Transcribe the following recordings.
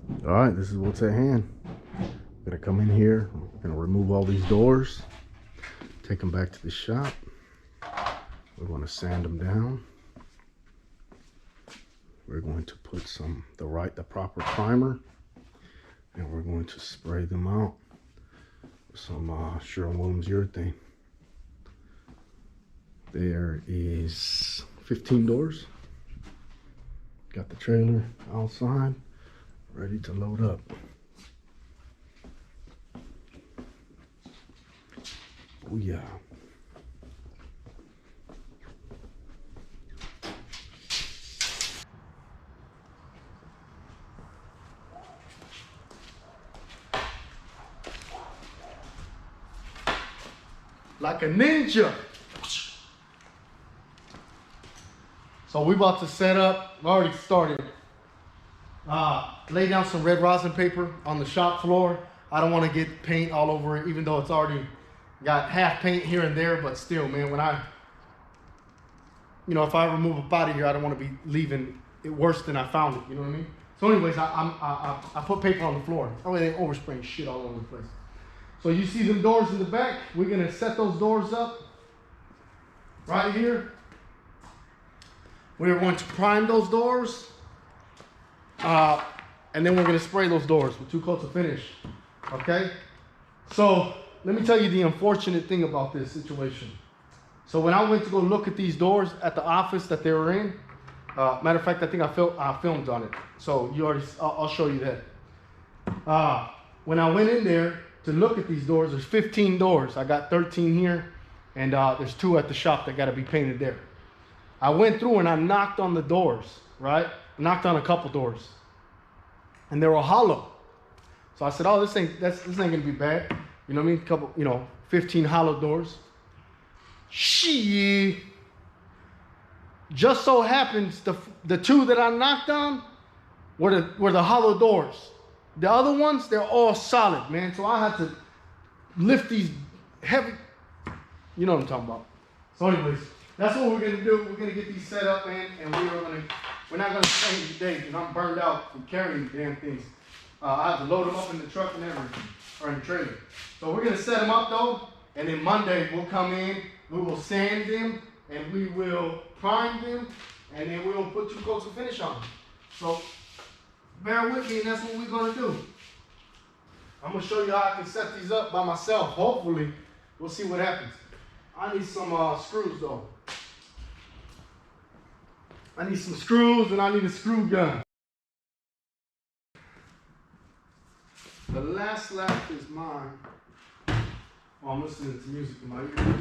All right, this is what's at hand. We're gonna come in here, we're gonna remove all these doors, take them back to the shop. We're going to sand them down. We're going to put the proper primer, and we're going to spray them out with some Sherwin-Williams urethane. There is 15 doors. Got the trailer outside, ready to load up. Oh yeah. Like a ninja. So we about to set up, I already started. Lay down some red rosin paper on the shop floor. I don't want to get paint all over it, even though it's already got half paint here and there, but still, man, when if I remove a body here, I don't want to be leaving it worse than I found it, you know what I mean? So anyways, I put paper on the floor. That way they ain't overspraying shit all over the place. So you see them doors in the back? We're gonna set those doors up right here. We're going to prime those doors. And then we're gonna spray those doors with 2 coats of finish, okay? So let me tell you the unfortunate thing about this situation. So when I went to go look at these doors at the office that they were in, matter of fact, I think I filmed on it. So I'll show you that. When I went in there to look at these doors, there's 15 doors. I got 13 here, and there's 2 at the shop that gotta be painted there. I went through and I knocked on the doors, right? Knocked on a couple doors, and they were hollow. So I said, oh, this ain't gonna be bad. You know what I mean? 15 hollow doors. Shit. Just so happens the 2 that I knocked on were the hollow doors. The other ones, they're all solid, man. So I had to lift these heavy, you know what I'm talking about. So anyways, that's what we're gonna do. We're gonna get these set up, man, and we're not gonna stay here today because I'm burned out from carrying the damn things. I have to load them up in the truck and everything, or in the trailer. So we're gonna set them up though, and then Monday we'll come in, we will sand them, and we will prime them, and then we'll put 2 coats of finish on them. So bear with me, and that's what we're gonna do. I'm gonna show you how I can set these up by myself. Hopefully, we'll see what happens. I need some screws though. I need some screws, and I need a screw gun. The last lap is mine. Oh, I'm listening to music in my ear.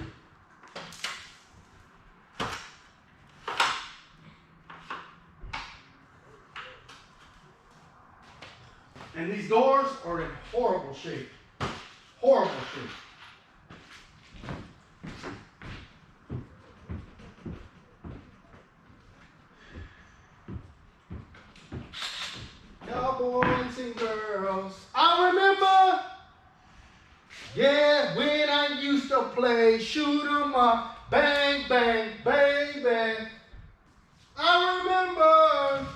And these doors are in horrible shape. Horrible shape. Y'all boys and girls, I remember, yeah, when I used to play shoot 'em up, bang, bang, baby. I remember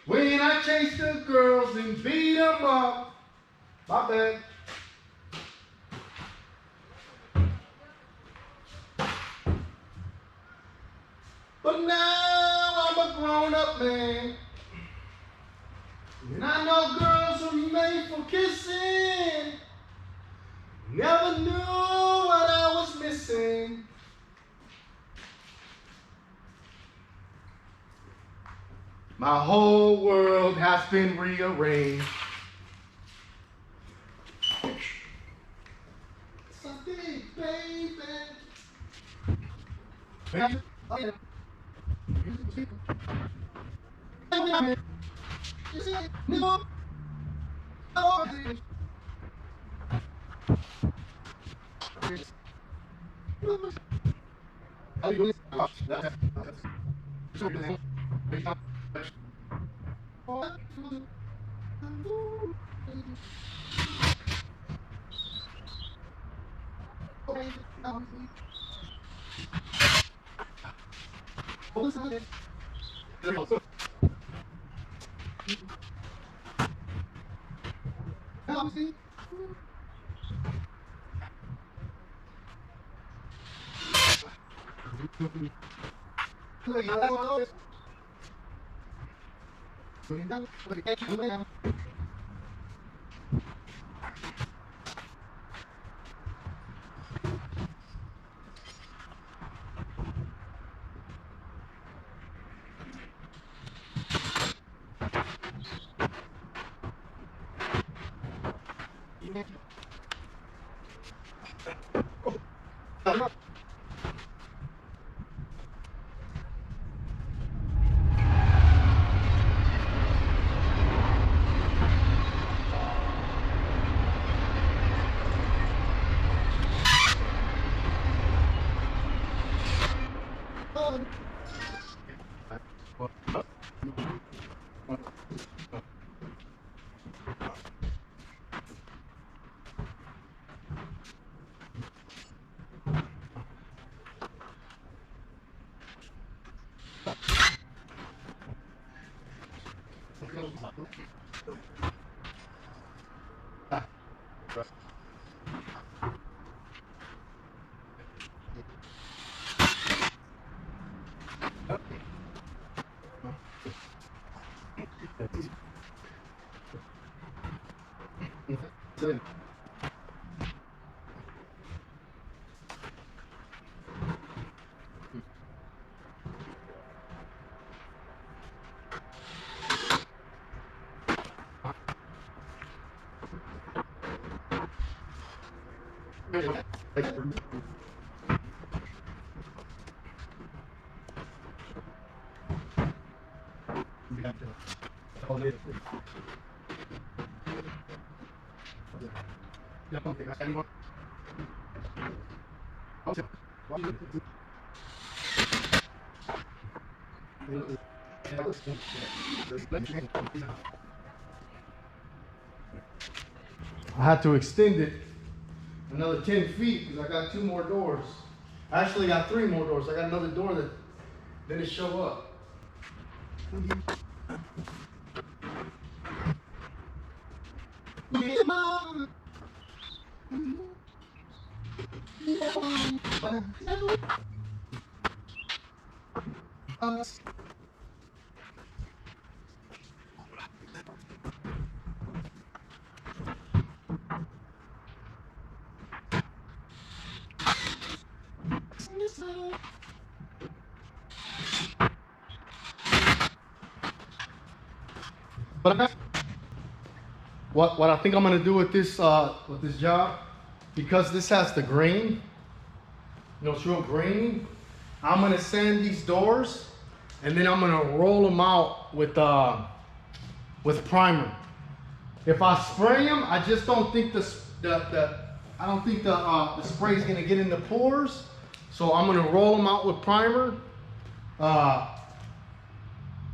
when I chased the girls and beat 'em up. My bad. But now I'm a grown-up man, and I know girls are made for kissing. Never knew what I was missing. My whole world has been rearranged. Something, baby. I had to extend it another 10 feet because I got 2 more doors. I actually got 3 more doors. I got another door that didn't show up. But what I think I'm gonna do with this job, because this has the grain, you know, it's real grainy. I'm gonna sand these doors, and then I'm gonna roll them out with primer. If I spray them, I just don't think the spray is gonna get in the pores. So I'm gonna roll them out with primer,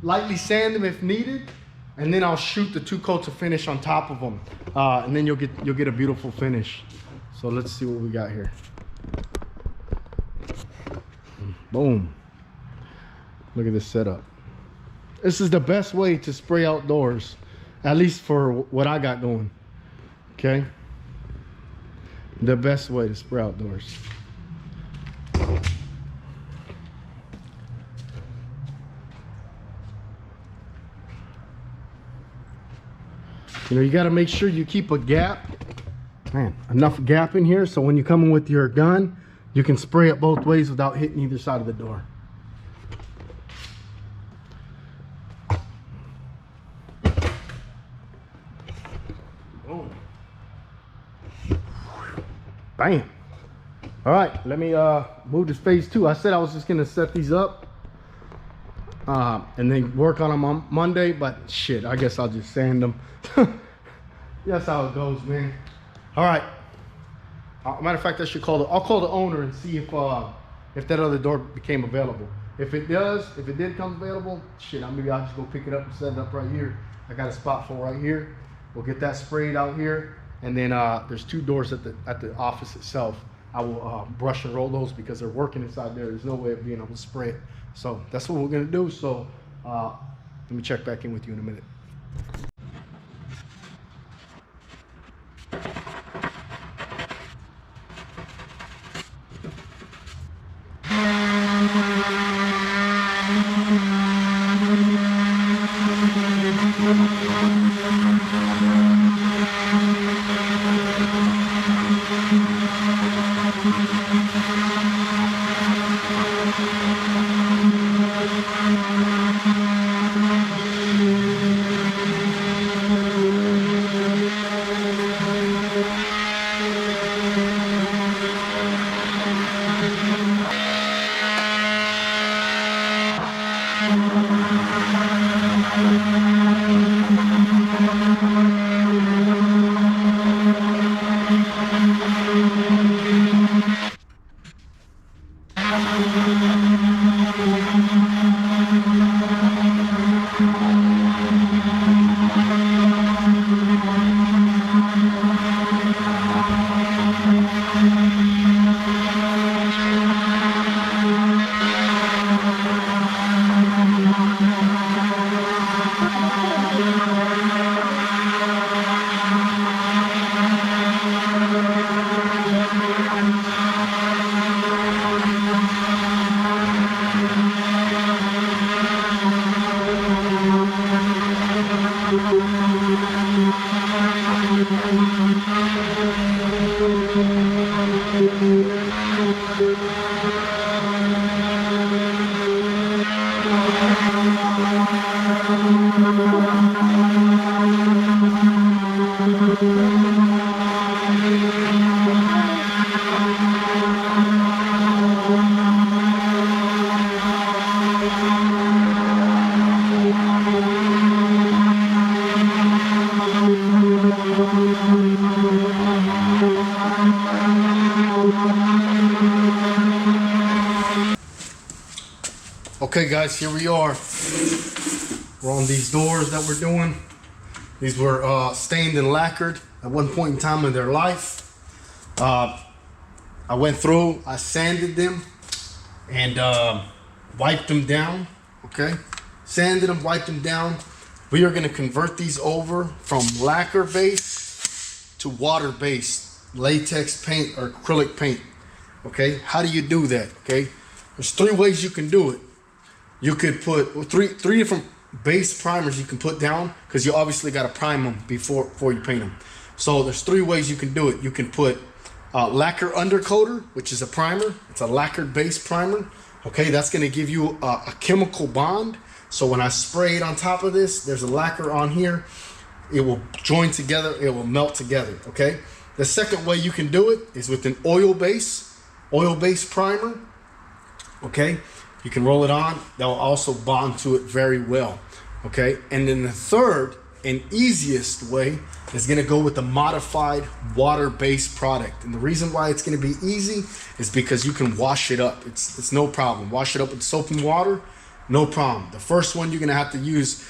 lightly sand them if needed, and then I'll shoot the 2 coats of finish on top of them, and then you'll get a beautiful finish. So let's see what we got here. Boom. Look at this setup. This is the best way to spray outdoors, at least for what I got going. Okay? The best way to spray outdoors. You know, you got to make sure you keep a gap, man, enough gap in here so when you come in with your gun, you can spray it both ways without hitting either side of the door. Boom. Bam. All right, let me move to phase 2. I said I was just gonna set these up and then work on them on Monday, but shit, I guess I'll just sand them. That's how it goes, man. All right. Matter of fact, I'll call the owner and see if that other door became available. If it did come available, shit, maybe I'll just go pick it up and set it up right here. I got a spot for right here. We'll get that sprayed out here, and then there's 2 doors at the office itself. I will brush and roll those because they're working inside there. There's no way of being able to spray it. So that's what we're gonna do. So let me check back in with you in a minute. Okay guys, here we are. We're on these doors that we're doing. These were stained and lacquered at one point in time in their life. I went through, I sanded them and wiped them down, okay? Sanded them, wiped them down. We are gonna convert these over from lacquer base to water based latex paint or acrylic paint, okay? How do you do that, okay? There's three ways you can do it. You could put three different base primers you can put down, because you obviously got to prime them before you paint them. So there's three ways you can do it. You can put lacquer undercoater, which is a primer. It's a lacquered base primer. Okay, that's going to give you a chemical bond. So when I spray it on top of this, there's a lacquer on here. It will join together. It will melt together. Okay. The second way you can do it is with an oil base primer. Okay. You can roll it on. That will also bond to it very well. Okay. And then the third and easiest way is going to go with the modified water-based product. And the reason why it's going to be easy is because you can wash it up. It's no problem. Wash it up with soap and water, no problem. The first one, you're going to have to use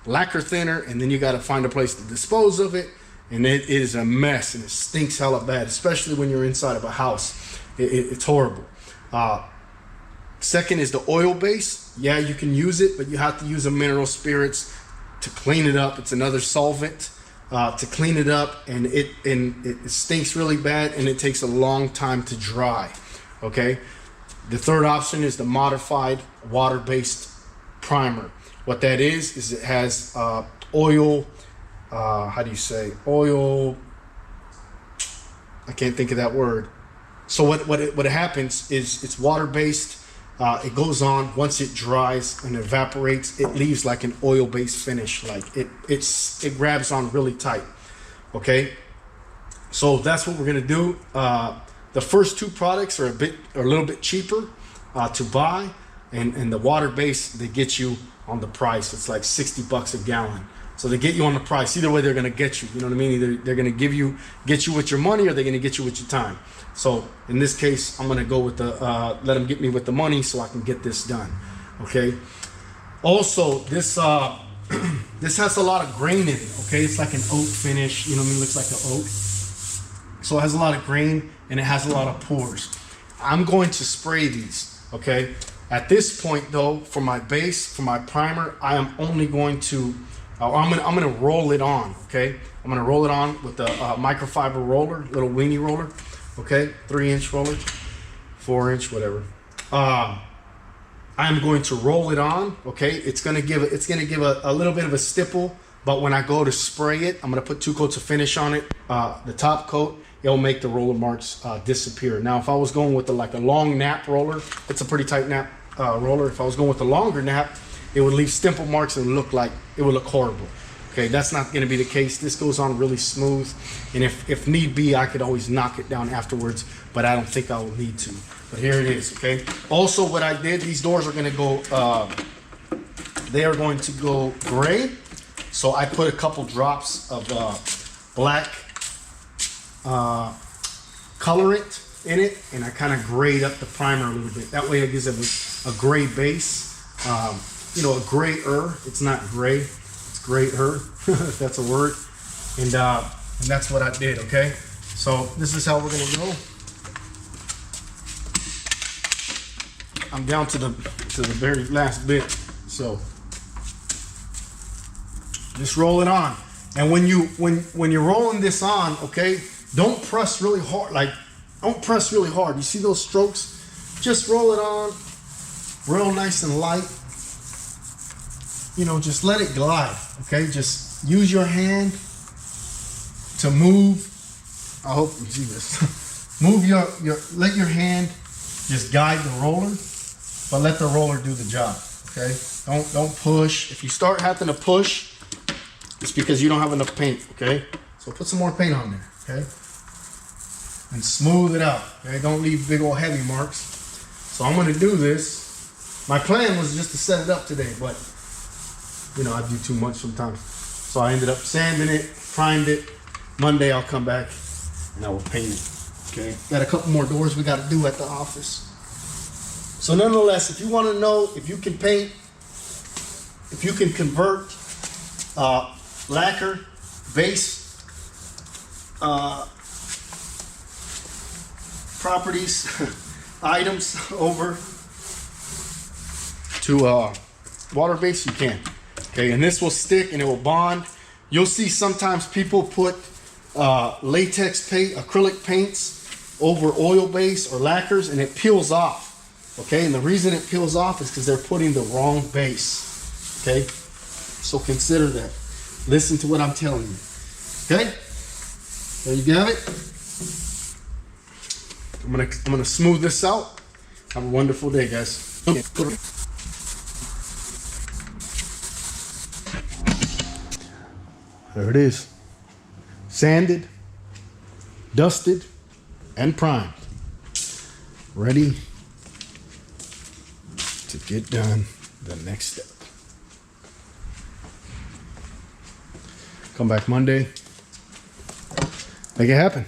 lacquer thinner, and then you got to find a place to dispose of it. And it is a mess, and it stinks hella bad, especially when you're inside of a house. It's horrible. Second is the oil base. Yeah, you can use it, but you have to use a mineral spirits to clean it up. It's another solvent to clean it up, and it stinks really bad, and it takes a long time to dry. Okay. The third option is the modified water-based primer. What that is it has oil. How do you say oil? I can't think of that word. So what happens is it's water-based. It goes on. Once it dries and evaporates, it leaves like an oil-based finish. Like it grabs on really tight. Okay, so that's what we're gonna do. The first two products are a little bit cheaper to buy, and the water-based, they get you on the price. It's like $60 a gallon. So they get you on the price. Either way, they're gonna get you. You know what I mean? Either they're gonna get you with your money, or they're gonna get you with your time. So in this case, I'm gonna go with the let them get me with the money so I can get this done. Okay. Also, this this has a lot of grain in it. Okay, it's like an oak finish. You know what I mean? Looks like an oak. So it has a lot of grain and it has a lot of pores. I'm going to spray these. Okay. At this point, though, for my base, for my primer, I am only going to. I'm gonna roll it on. Okay. I'm gonna roll it on with the microfiber roller, little weenie roller. Okay, 3-inch roller, 4-inch, whatever. I'm going to roll it on. Okay, it's gonna give a little bit of a stipple, but when I go to spray it, I'm gonna put 2 coats of finish on it. The top coat, it'll make the roller marks disappear. Now, if I was going with like a long nap roller, it's a pretty tight nap roller. If I was going with a longer nap, it would leave stipple marks and look horrible. Okay, that's not going to be the case. This goes on really smooth, and if need be, I could always knock it down afterwards, but I don't think I will need to. But here it is, okay? Also, what I did, these doors are going to go, they are going to go gray, so I put a couple drops of black colorant in it, and I kind of grayed up the primer a little bit. That way it gives it a gray base, you know, a grayer. It's not gray. Grayer, if that's a word, and that's what I did. Okay, so this is how we're gonna go. I'm down to the very last bit, so just roll it on. And when you're rolling this on, okay, don't press really hard. Like, don't press really hard. You see those strokes? Just roll it on, real nice and light. You know, just let it glide, okay? Just use your hand to move. I hope you see this. Move let your hand just guide the roller, but let the roller do the job, okay? Don't push. If you start having to push, it's because you don't have enough paint, okay? So put some more paint on there, okay? And smooth it out, okay? Don't leave big old heavy marks. So I'm gonna do this. My plan was just to set it up today, but you know, I do too much sometimes. So I ended up sanding it, primed it. Monday I'll come back and I will paint it, okay? Got a couple more doors we gotta do at the office. So nonetheless, if you wanna know if you can paint, if you can convert lacquer, base properties, items over to water base, you can. Okay, and this will stick and it will bond. You'll see sometimes people put latex paint, acrylic paints over oil base or lacquers, and it peels off. Okay, and the reason it peels off is because they're putting the wrong base. Okay, so consider that. Listen to what I'm telling you. Okay, there you have it. I'm gonna smooth this out. Have a wonderful day, guys. Okay. There it is. Sanded, dusted, and primed. Ready to get done the next step. Come back Monday. Make it happen.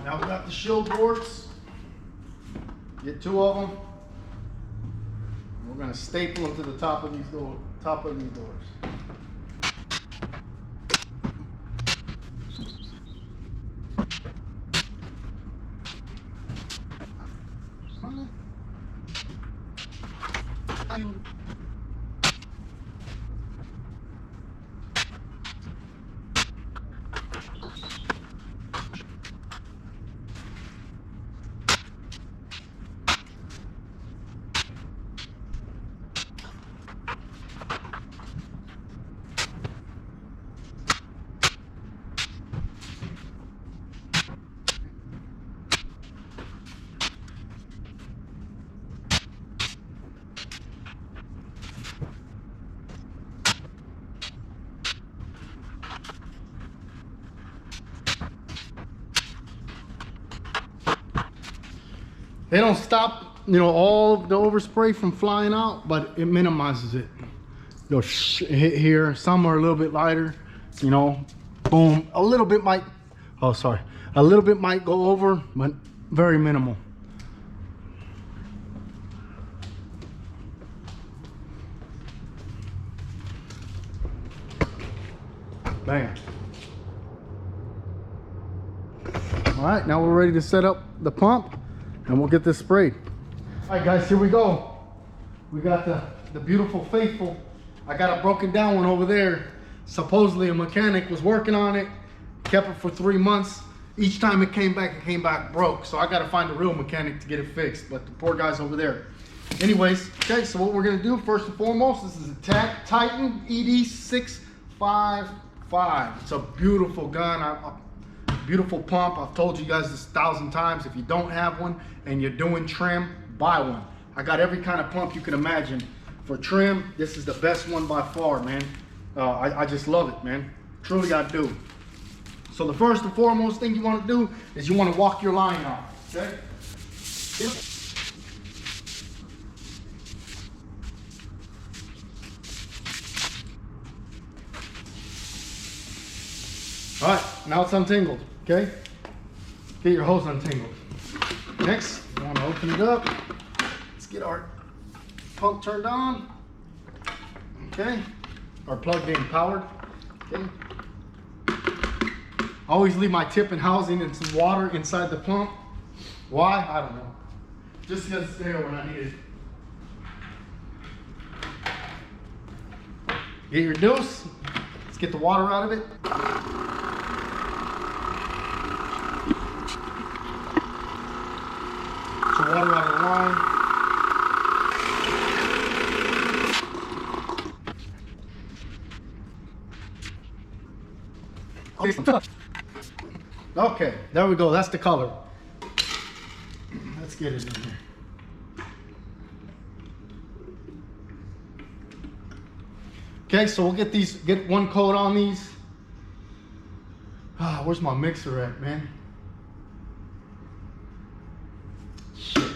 Now we got the shield boards. Get 2 of them. we're gonna staple them to the top of these doors. They don't stop, you know, all of the overspray from flying out, but it minimizes it. You'll hit here. Some are a little bit lighter, you know. Boom. A little bit might, oh sorry, a little bit might go over, but very minimal. Bam. All right, now we're ready to set up the pump and we'll get this sprayed. All right guys, here we go. We got the beautiful Faithful. I got a broken down one over there. Supposedly a mechanic was working on it, kept it for 3 months. Each time it came back broke. So I got to find a real mechanic to get it fixed, but the poor guy's over there. Anyways, okay, so what we're gonna do first and foremost, this is a Titan ED655. It's a beautiful gun, beautiful pump. I've told you guys this 1,000 times. If you don't have one and you're doing trim, buy one. I got every kind of pump you can imagine. For trim, this is the best one by far, man. I just love it, man. Truly I do. So the first and foremost thing you want to do is you want to walk your line out, okay? All right, now it's untangled, okay? Get your hose untangled. Next, you want to open it up. Let's get our pump turned on, okay? Or plugged in, powered, okay? I always leave my tip and housing and some water inside the pump. Why? I don't know. Just because it's there when I need it. Get your deuce. Let's get the water out of it. Get the water out of the line. Okay, there we go. That's the color. Let's get it in here. Okay, so we'll get one coat on these. Ah, where's my mixer at, man? Shit.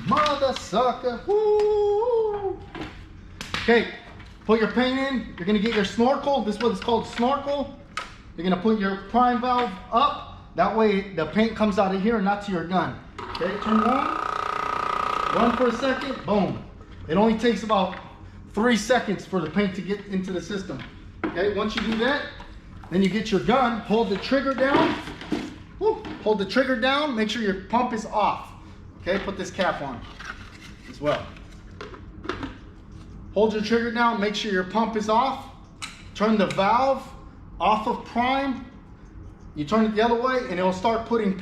Mother sucker. Woo! Okay, put your paint in. You're gonna get your snorkel. This is what it's called, snorkel. You're gonna put your prime valve up. That way the paint comes out of here and not to your gun. Okay, turn it on. Run for a second. Boom. It only takes about 3 seconds for the paint to get into the system. Okay, once you do that, then you get your gun. Hold the trigger down. Woo. Hold the trigger down. Make sure your pump is off. Okay, put this cap on as well. Hold your trigger down, make sure your pump is off. Turn the valve off of prime. You turn it the other way and it'll start putting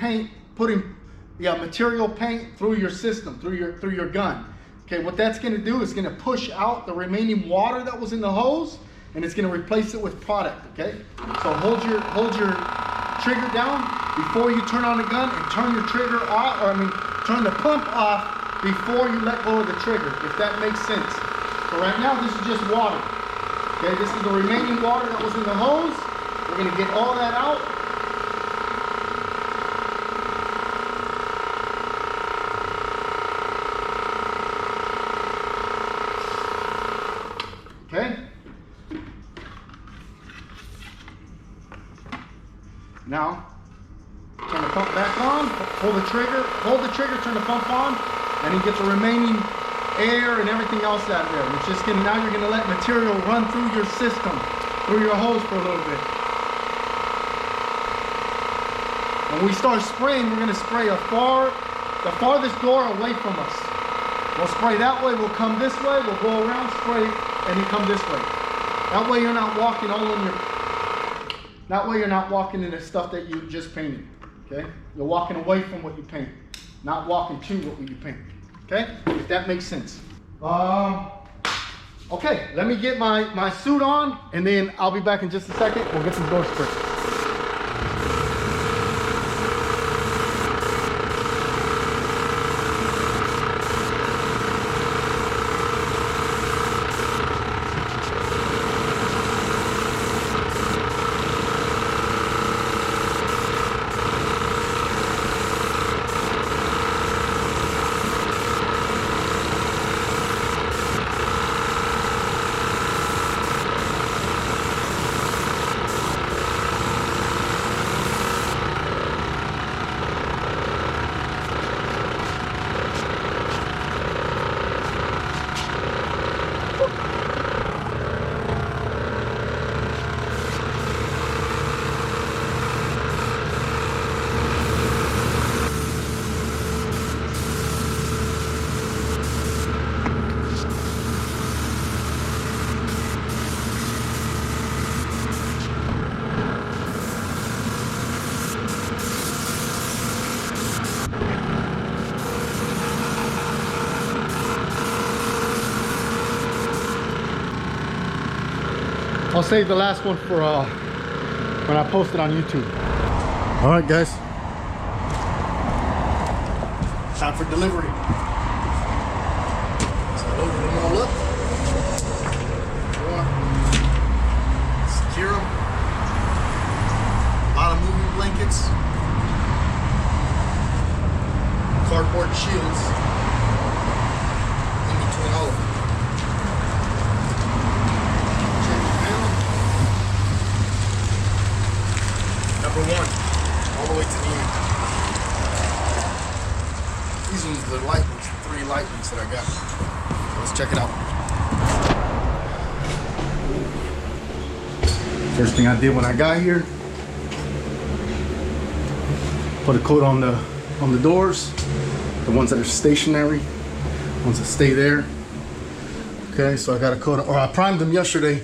material paint through your system, through your gun. Okay, what that's gonna do is gonna push out the remaining water that was in the hose and it's gonna replace it with product, okay? So hold your trigger down before you turn on the gun and turn your trigger off, turn the pump off before you let go of the trigger, if that makes sense. So right now, this is just water. Okay, this is the remaining water that was in the hose. We're gonna get all that out. Okay. Now, turn the pump back on, pull the trigger, hold the trigger, turn the pump on, and you get the remaining air and everything else out there. It's just getting, now you're gonna let material run through your system, through your hose for a little bit. When we start spraying, we're gonna spray the farthest door away from us. We'll spray that way, we'll come this way, we'll go around, spray, and you come this way. That way you're not walking into stuff that you just painted, okay? You're walking away from what you painted, not walking to what you painted, okay? If that makes sense. Okay, let me get my suit on, and then I'll be back in just a second. We'll get some door sprayed. I'll save the last one for when I post it on YouTube. All right, guys. Time for delivery. So load them all up. Secure them. A lot of moving blankets. Cardboard shields in between all of them. Number one, all the way to the end. These ones are the light ones, the 3 light ones that I got. Let's check it out. First thing I did when I got here, put a coat on the doors, the ones that are stationary, ones that stay there. Okay, so I got a coat, or I primed them yesterday,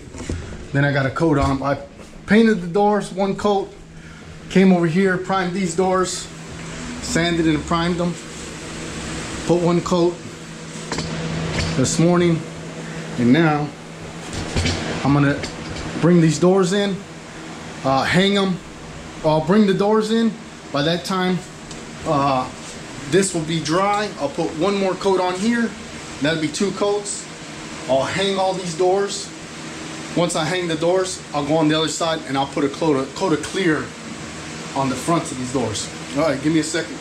then I got a coat on them. I painted the doors, 1 coat. Came over here, primed these doors, sanded and primed them, put 1 coat this morning, and now I'm gonna bring these doors in, hang them. I'll bring the doors in. By that time, this will be dry. I'll put 1 more coat on here. That'll be 2 coats. I'll hang all these doors. Once I hang the doors, I'll go on the other side and I'll put a coat of clear on the fronts of these doors. All right, give me a second.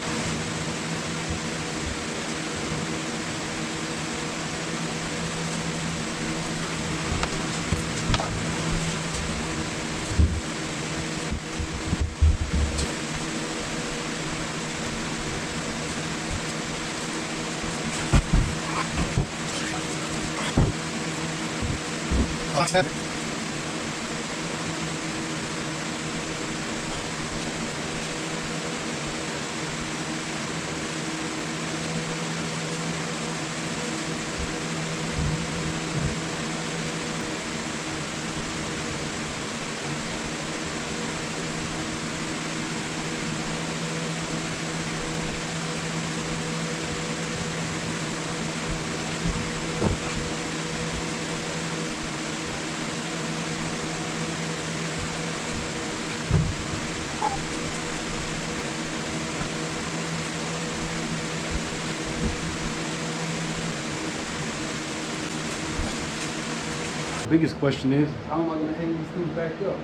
The biggest question is, how am I going to hang these things back up?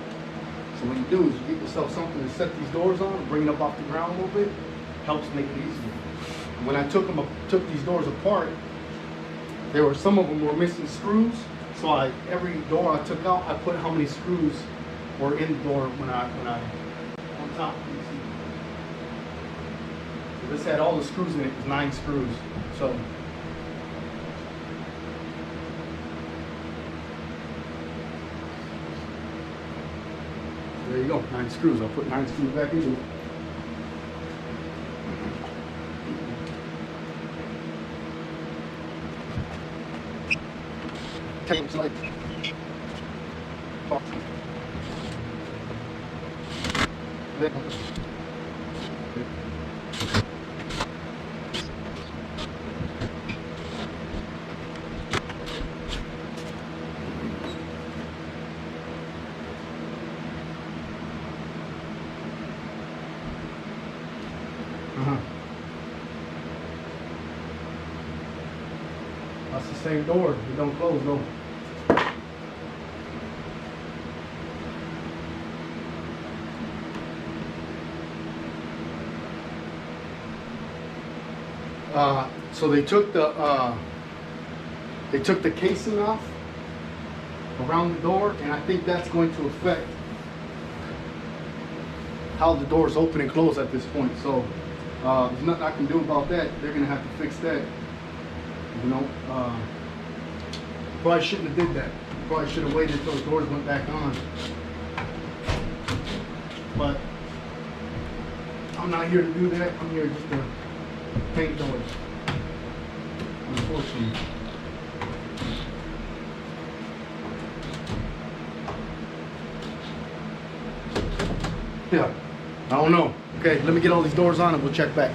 So what you do is you get yourself something to set these doors on, and bring it up off the ground a little bit. Helps make it easier. And when I took these doors apart, some of them were missing screws. So every door I took out, I put how many screws were in the door when I the top. So this had all the screws in it. It was 9 screws. So there you go, 9 screws. I'll put 9 screws back into it. Like that's the same door. It don't close though. So they took the casing off around the door, and I think that's going to affect how the doors open and close at this point. So there's nothing I can do about that. They're gonna have to fix that. You know, probably shouldn't have did that. Probably should have waited until the doors went back on. But I'm not here to do that. I'm here just to paint doors. Unfortunately. Yeah, I don't know. Okay, let me get all these doors on and we'll check back.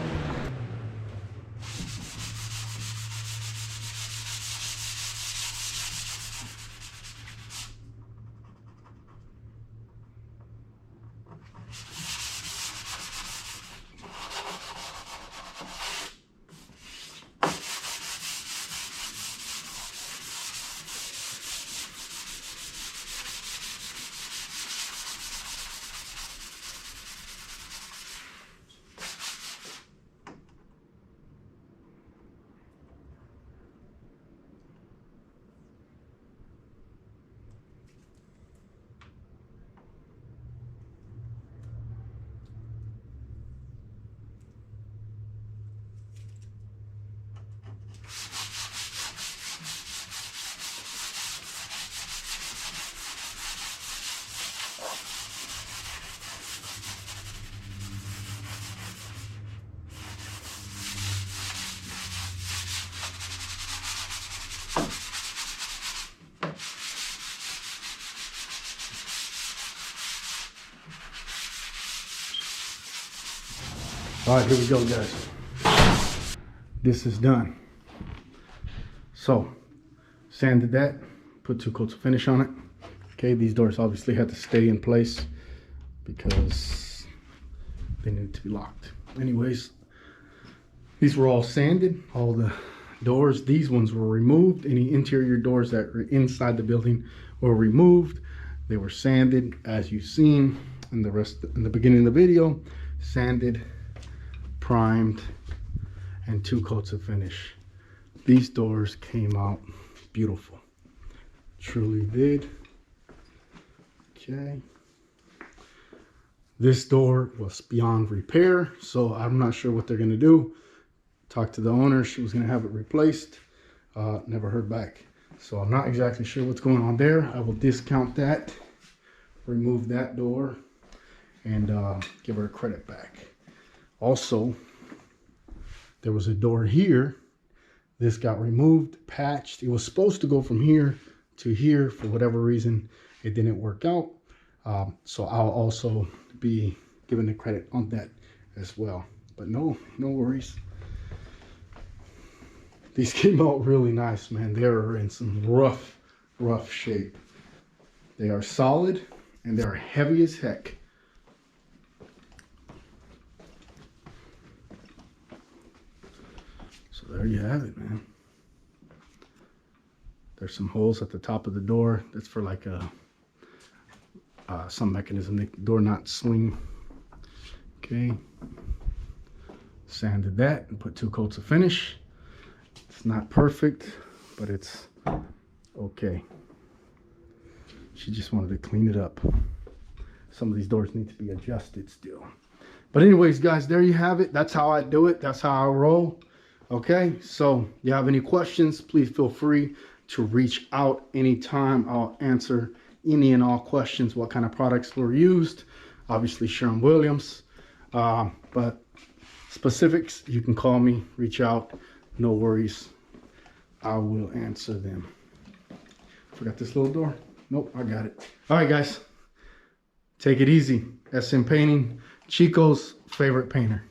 All right, here we go, guys. This is done. So, sanded that, put 2 coats of finish on it. Okay, these doors obviously had to stay in place because they needed to be locked. Anyways, these were all sanded, all the doors. These ones were removed. Any interior doors that were inside the building were removed. They were sanded, as you've seen in the beginning of the video. Sanded, primed, and 2 coats of finish. These doors came out beautiful. Truly did. Okay. This door was beyond repair, so I'm not sure what they're gonna do. Talked to the owner, she was gonna have it replaced. Never heard back. So I'm not exactly sure what's going on there. I will discount that, remove that door, and give her a credit back. Also, there was a door here. This got removed, patched. It was supposed to go from here to here. For whatever reason, it didn't work out. So I'll also be giving the credit on that as well. But no worries. These came out really nice, man. They are in some rough shape. They are solid and they're heavy as heck. There you have it, man. There's some holes at the top of the door. That's for like some mechanism to make the door not swing. Okay. Sanded that and put 2 coats of finish. It's not perfect, but it's okay. She just wanted to clean it up. some of these doors need to be adjusted still. But anyways, guys, there you have it. That's how I do it. That's how I roll. Okay, so if you have any questions, please feel free to reach out anytime. I'll answer any and all questions. What kind of products were used? Obviously Sherwin-Williams, but specifics, you can call me, reach out, no worries. I will answer them. Forgot this little door? Nope, I got it. All right, guys, take it easy. SM Painting, Chico's favorite painter.